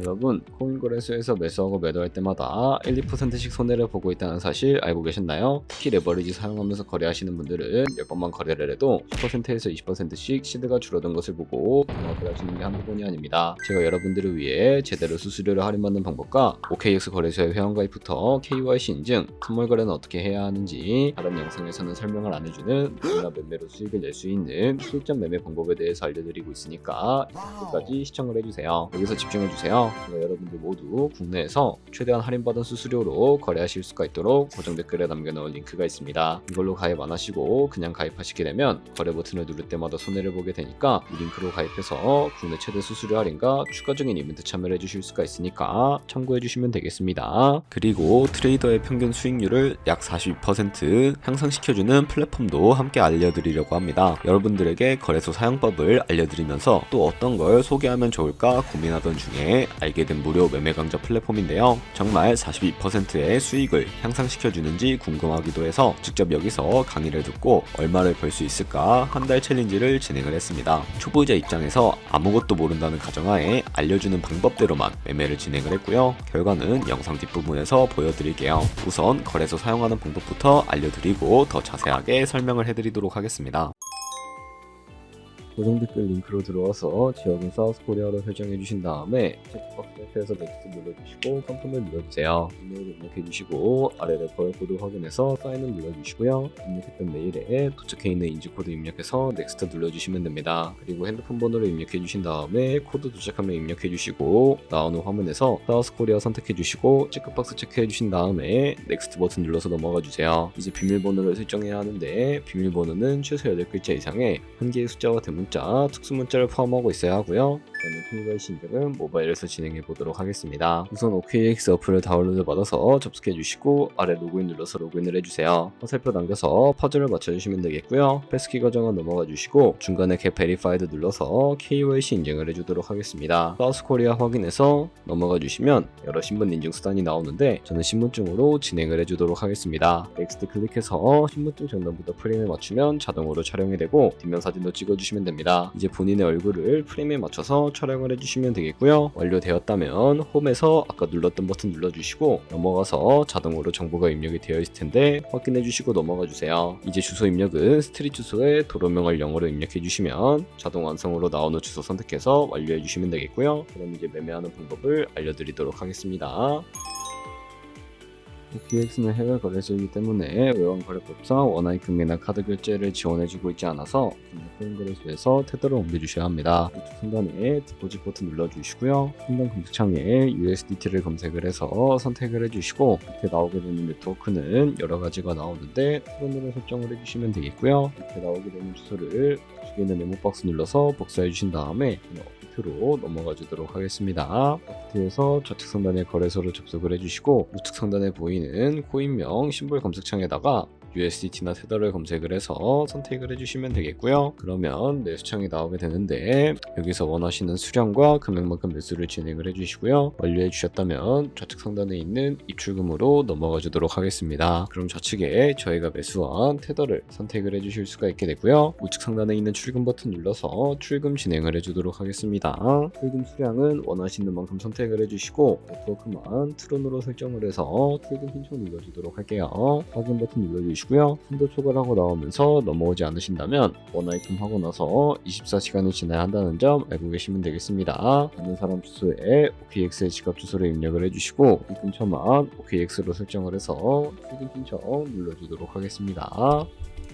여러분, 코인 거래소에서 매수하고 매도할 때마다 1, 2%씩 손해를 보고 있다는 사실 알고 계셨나요? 특히 레버리지 사용하면서 거래하시는 분들은 몇 번만 거래를 해도 10%에서 20%씩 시드가 줄어든 것을 보고 경악을 하시는 게 한두 번이 아닙니다. 제가 여러분들을 위해 제대로 수수료를 할인받는 방법과 OKX 거래소의 회원가입부터 KYC 인증, 선물 거래는 어떻게 해야 하는지 다른 영상에서는 설명을 안 해주는 누구나 매매로 수익을 낼 수 있는 실전 매매 방법에 대해서 알려드리고 있으니까 끝까지 시청을 해주세요. 여기서 집중해주세요. 여러분들 모두 국내에서 최대한 할인받은 수수료로 거래하실 수가 있도록 고정 댓글에 남겨놓은 링크가 있습니다. 이걸로 가입 안 하시고 그냥 가입하시게 되면 거래 버튼을 누를 때마다 손해를 보게 되니까 이 링크로 가입해서 국내 최대 수수료 할인과 추가적인 이벤트 참여를 해주실 수가 있으니까 참고해주시면 되겠습니다. 그리고 트레이더의 평균 수익률을 약 42% 향상시켜주는 플랫폼도 함께 알려드리려고 합니다. 여러분들에게 거래소 사용법을 알려드리면서 또 어떤 걸 소개하면 좋을까 고민하던 중에 알게 된 무료 매매 강좌 플랫폼인데요. 정말 42%의 수익을 향상시켜주는지 궁금하기도 해서 직접 여기서 강의를 듣고 얼마를 벌 수 있을까 한 달 챌린지를 진행을 했습니다. 초보자 입장에서 아무것도 모른다는 가정하에 알려주는 방법대로만 매매를 진행을 했고요. 결과는 영상 뒷부분에서 보여드릴게요. 우선 거래소 사용하는 방법부터 알려드리고 더 자세하게 설명을 해드리도록 하겠습니다. 고정 댓글 링크로 들어와서 지역은 사우스코리아로 설정해 주신 다음에 체크박스에서 넥스트 눌러주시고 컨펌을 눌러주세요. 이메일 입력해 주시고 아래 레퍼럴 코드 확인해서 사인을 눌러주시고요. 입력했던 메일에 도착해 있는 인증코드 입력해서 넥스트 눌러주시면 됩니다. 그리고 핸드폰 번호를 입력해 주신 다음에 코드 도착하면 입력해 주시고 나오는 화면에서 사우스코리아 선택해 주시고 체크박스 체크해 주신 다음에 넥스트 버튼 눌러서 넘어가 주세요. 이제 비밀번호를 설정해야 하는데 비밀번호는 최소 8글자 이상의 한 개의 숫자와 대문자, 특수문자를 포함하고 있어야 하고요. 저는 KYC 인증은 모바일에서 진행해 보도록 하겠습니다. 우선 OKX 어플을 다운로드 받아서 접속해 주시고 아래 로그인 눌러서 로그인을 해주세요. 화살표 남겨서 퍼즐을 맞춰주시면 되겠고요. 패스키 과정은 넘어가 주시고 중간에 get verified 눌러서 KYC 인증을 해주도록 하겠습니다. 사우스코리아 확인해서 넘어가 주시면 여러 신분 인증 수단이 나오는데 저는 신분증으로 진행을 해주도록 하겠습니다. 넥스트 클릭해서 신분증 정답부터 프레임에 맞추면 자동으로 촬영이 되고 뒷면 사진도 찍어주시면 됩니다. 이제 본인의 얼굴을 프레임에 맞춰서 촬영을 해주시면 되겠고요. 완료되었다면 홈에서 아까 눌렀던 버튼 눌러주시고 넘어가서 자동으로 정보가 입력이 되어 있을 텐데 확인해주시고 넘어가 주세요. 이제 주소 입력은 스트릿 주소에 도로명을 영어로 입력해 주시면 자동 완성으로 나오는 주소 선택해서 완료해 주시면 되겠고요. 그럼 이제 매매하는 방법을 알려드리도록 하겠습니다. OKX는 해외 거래소이기 때문에 외환거래법상 원화의 금리나 카드 결제를 지원해주고 있지 않아서 국내 거래소에서 테더를 옮겨주셔야 합니다. 우측 상단에 디포짓 버튼 눌러주시고요. 상단 검색창에 USDT를 검색을 해서 선택을 해주시고 밑에 나오게 되는 네트워크는 여러 가지가 나오는데 트론으로 설정을 해주시면 되겠고요. 밑에 나오게 되는 주소를 우측에 있는 네모박스 눌러서 복사해 주신 다음에 로 넘어가 주도록 하겠습니다. 업데이트에서 좌측 상단에 거래소를 접속을 해주시고 우측 상단에 보이는 코인명 심볼 검색창에다가 USDT나 테더를 검색을 해서 선택을 해주시면 되겠고요. 그러면 매수창이 나오게 되는데 여기서 원하시는 수량과 금액만큼 매수를 진행을 해주시고요. 완료해 주셨다면 좌측 상단에 있는 입출금으로 넘어가 주도록 하겠습니다. 그럼 좌측에 저희가 매수한 테더를 선택을 해주실 수가 있게 되고요. 우측 상단에 있는 출금 버튼 눌러서 출금 진행을 해주도록 하겠습니다. 출금 수량은 원하시는 만큼 선택을 해주시고 네트워크만 트론으로 설정을 해서 출금 신청 눌러주도록 할게요. 확인 버튼 눌러주시고 한도 초과라고 나오면서 넘어오지 않으신다면 원아이템 하고 나서 24시간이 지나야 한다는 점 알고 계시면 되겠습니다. 있는 사람 주소에 OKX의 지갑 주소를 입력을 해주시고 이 근처만 OKX로 설정을 해서 출금 신청 눌러주도록 하겠습니다.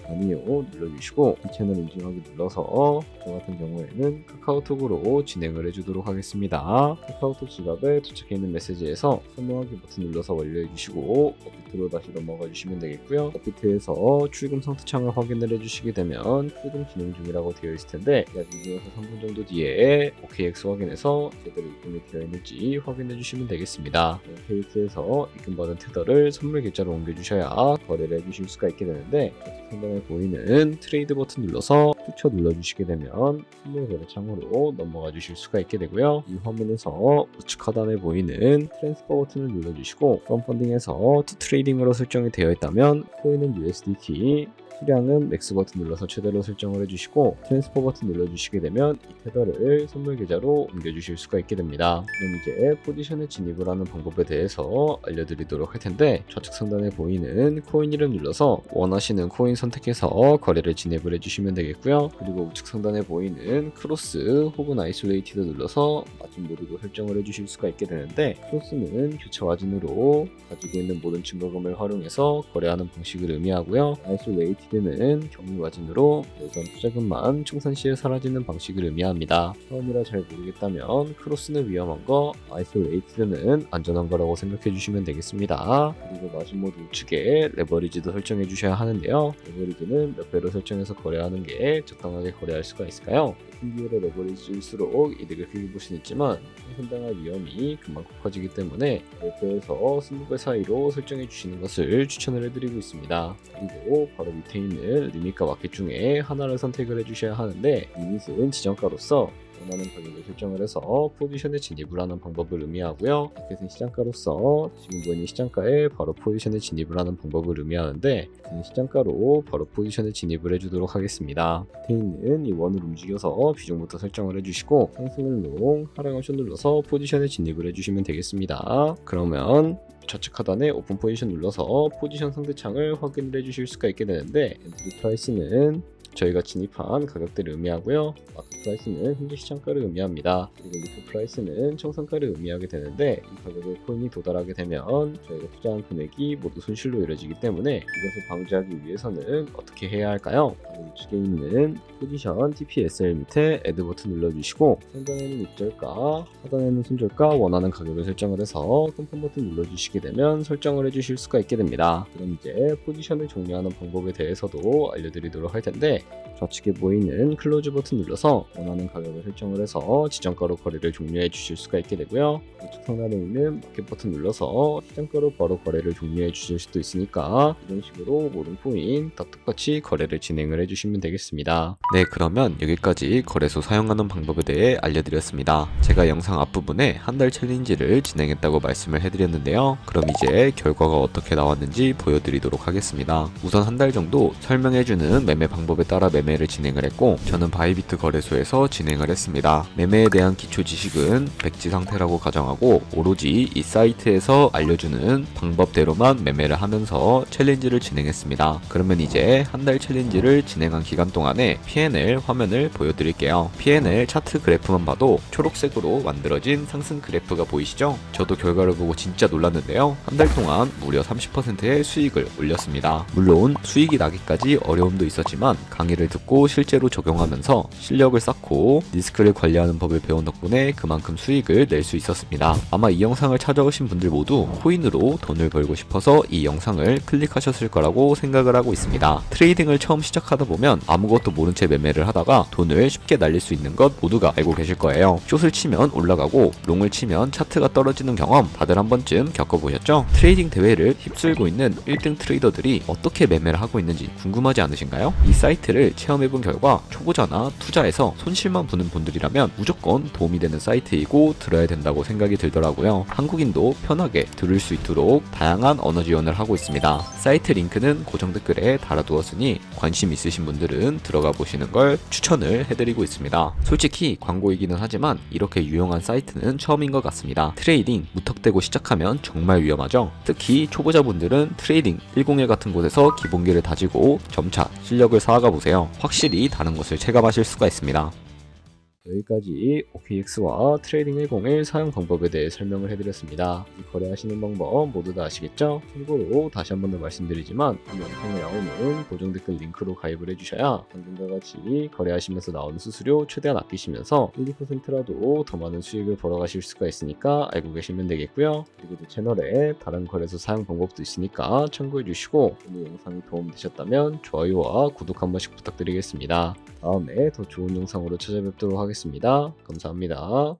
아니요 눌러주시고 이 채널 인증하기 눌러서 저 같은 경우에는 카카오톡으로 진행을 해주도록 하겠습니다. 카카오톡 지갑에 도착해 있는 메시지에서 선호하기 버튼 눌러서 완료해주시고 업비트로 다시 넘어가 주시면 되겠고요. 업비트에서 출금 상태창을 확인을 해주시게 되면 출금 진행 중이라고 되어 있을 텐데 약 2분에서 3분 정도 뒤에 OKX 확인해서 제대로 입금이 되어 있는지 확인해 주시면 되겠습니다. OKX에서 입금받은 테더를 선물 계좌로 옮겨주셔야 거래를 해주실 수가 있게 되는데 상단에 보이는 트레이드 버튼 눌러서 추천 눌러주시게 되면 선물 거래 창으로 넘어가 주실 수가 있게 되고요. 이 화면에서 우측 하단에 보이는 트랜스퍼 버튼을 눌러주시고 펀딩에서 투 트레이딩으로 설정이 되어 있다면 코인은 USDT, 수량은 맥스 버튼 눌러서 최대로 설정을 해주시고 트랜스퍼 버튼 눌러주시게 되면 이 테더를 선물 계좌로 옮겨주실 수가 있게 됩니다. 그럼 이제 포지션에 진입을 하는 방법에 대해서 알려드리도록 할 텐데, 좌측 상단에 보이는 코인 이름 눌러서 원하시는 코인 선택해서 거래를 진입을 해주시면 되겠고요. 그리고 우측 상단에 보이는 크로스 혹은 아이솔레이티드 눌러서 마진 모드도 설정을 해주실 수가 있게 되는데, 크로스는 교차 마진으로 가지고 있는 모든 증거금을 활용해서 거래하는 방식을 의미하고요. 아이솔레이티드 는 경유 마진으로 예전 투자금만 청산 시에 사라지는 방식을 의미합니다. 처음이라 잘 모르겠다면 크로스는 위험한 거, 아이솔레이티드는 안전한 거라고 생각해 주시면 되겠습니다. 그리고 마진 모드 우측에 레버리지도 설정해 주셔야 하는데요. 레버리지는 몇 배로 설정해서 거래하는 게 적당하게 거래할 수가 있을까요? 높은 비율의 레버리지일수록 이득을 크게 볼 수는 있지만 상당한 위험이 그만큼 커지기 때문에 10배에서 20배 사이로 설정해 주시는 것을 추천을 해드리고 있습니다. 그리고 바로 밑에 있는 리밋과 마켓 중에 하나를 선택을 해주셔야 하는데, 리밋은 지정가로서 원하는 가격을 설정을 해서 포지션에 진입을 하는 방법을 의미하고요. 마켓은 시장가로서 지금 보이는 시장가에 바로 포지션에 진입을 하는 방법을 의미하는데, 시장가로 바로 포지션에 진입을 해주도록 하겠습니다. 밑에 있는 이 원을 움직여서 비중부터 설정을 해주시고 상승을 롱, 하락 옵션 눌러서 포지션에 진입을 해주시면 되겠습니다. 그러면 좌측 하단에 오픈 포지션 눌러서 포지션 상대창을 확인을 해주실 수가 있게 되는데, 엔트리 프라이스는 저희가 진입한 가격대를 의미하고요. 마켓 프라이스는 현재 시장가를 의미합니다. 그리고 리프 프라이스는 청산가를 의미하게 되는데, 이 가격에 코인이 도달하게 되면 저희가 투자한 금액이 모두 손실로 이루어지기 때문에 이것을 방지하기 위해서는 어떻게 해야 할까요? 바로 우측에 있는 포지션 TPSL 밑에 애드 버튼 눌러주시고 상단에는 입절가, 하단에는 손절가 원하는 가격을 설정을 해서 컨펌 버튼 눌러주시게 되면 설정을 해주실 수가 있게 됩니다. 그럼 이제 포지션을 종료하는 방법에 대해서도 알려드리도록 할 텐데, 좌측에 보이는 클로즈 버튼 눌러서 원하는 가격을 설정을 해서 지정가로 거래를 종료해 주실 수가 있게 되고요. 우측 상단에 있는 마켓 버튼 눌러서 시장가로 바로 거래를 종료해 주실 수도 있으니까 이런 식으로 모든 코인 다 똑같이 거래를 진행을 해주시면 되겠습니다. 네, 그러면 여기까지 거래소 사용하는 방법에 대해 알려드렸습니다. 제가 영상 앞부분에 한 달 챌린지를 진행했다고 말씀을 해드렸는데요. 그럼 이제 결과가 어떻게 나왔는지 보여드리도록 하겠습니다. 우선 한 달 정도 설명해주는 매매 방법에 따라 매매를 진행을 했고, 저는 바이비트 거래소에서 진행을 했습니다. 매매에 대한 기초 지식은 백지 상태라고 가정하고 오로지 이 사이트에서 알려주는 방법대로만 매매를 하면서 챌린지를 진행했습니다. 그러면 이제 한 달 챌린지를 진행한 기간 동안에 P&L 화면을 보여드릴게요. P&L 차트 그래프만 봐도 초록색으로 만들어진 상승 그래프가 보이시죠? 저도 결과를 보고 진짜 놀랐는데요. 한 달 동안 무려 30%의 수익을 올렸습니다. 물론 수익이 나기까지 어려움도 있었지만 강의를 듣고 실제로 적용하면서 실력을 쌓고 리스크를 관리하는 법을 배운 덕분에 그만큼 수익을 낼 수 있었습니다. 아마 이 영상을 찾아오신 분들 모두 코인으로 돈을 벌고 싶어서 이 영상을 클릭하셨을 거라고 생각을 하고 있습니다. 트레이딩을 처음 시작하다 보면 아무것도 모른 채 매매를 하다가 돈을 쉽게 날릴 수 있는 것 모두가 알고 계실 거예요. 숏을 치면 올라가고 롱을 치면 차트가 떨어지는 경험 다들 한 번쯤 겪어보셨죠? 트레이딩 대회를 휩쓸고 있는 1등 트레이더들이 어떻게 매매를 하고 있는지 궁금하지 않으신가요? 이 사이트를 체험해본 결과 초보자나 투자에서 손실만 보는 분들이라면 무조건 도움이 되는 사이트이고 들어야 된다고 생각이 들더라고요. 한국인도 편하게 들을 수 있도록 다양한 언어 지원을 하고 있습니다. 사이트 링크는 고정 댓글에 달아두었으니 관심 있으신 분들은 들어가 보시는 걸 추천을 해드리고 있습니다. 솔직히 광고이기는 하지만 이렇게 유용한 사이트는 처음인 것 같습니다. 트레이딩 무턱대고 시작하면 정말 위험하죠. 특히 초보자분들은 트레이딩 101 같은 곳에서 기본기를 다지고 점차 실력을 쌓아가 보세요. 확실히 다른 것을 체감하실 수가 있습니다. 여기까지 OKX와 트레이딩 101 사용 방법에 대해 설명을 해드렸습니다. 거래하시는 방법 모두 다 아시겠죠? 참고로 다시 한 번 더 말씀드리지만 이 영상에 나오는 고정 댓글 링크로 가입을 해주셔야 방금과 같이 거래하시면서 나오는 수수료 최대한 아끼시면서 1, 2%라도 더 많은 수익을 벌어가실 수가 있으니까 알고 계시면 되겠고요. 그리고 또 채널에 다른 거래소 사용 방법도 있으니까 참고해주시고 오늘 영상이 도움되셨다면 좋아요와 구독 한 번씩 부탁드리겠습니다. 다음에 더 좋은 영상으로 찾아뵙도록 하겠습니다. 감사합니다.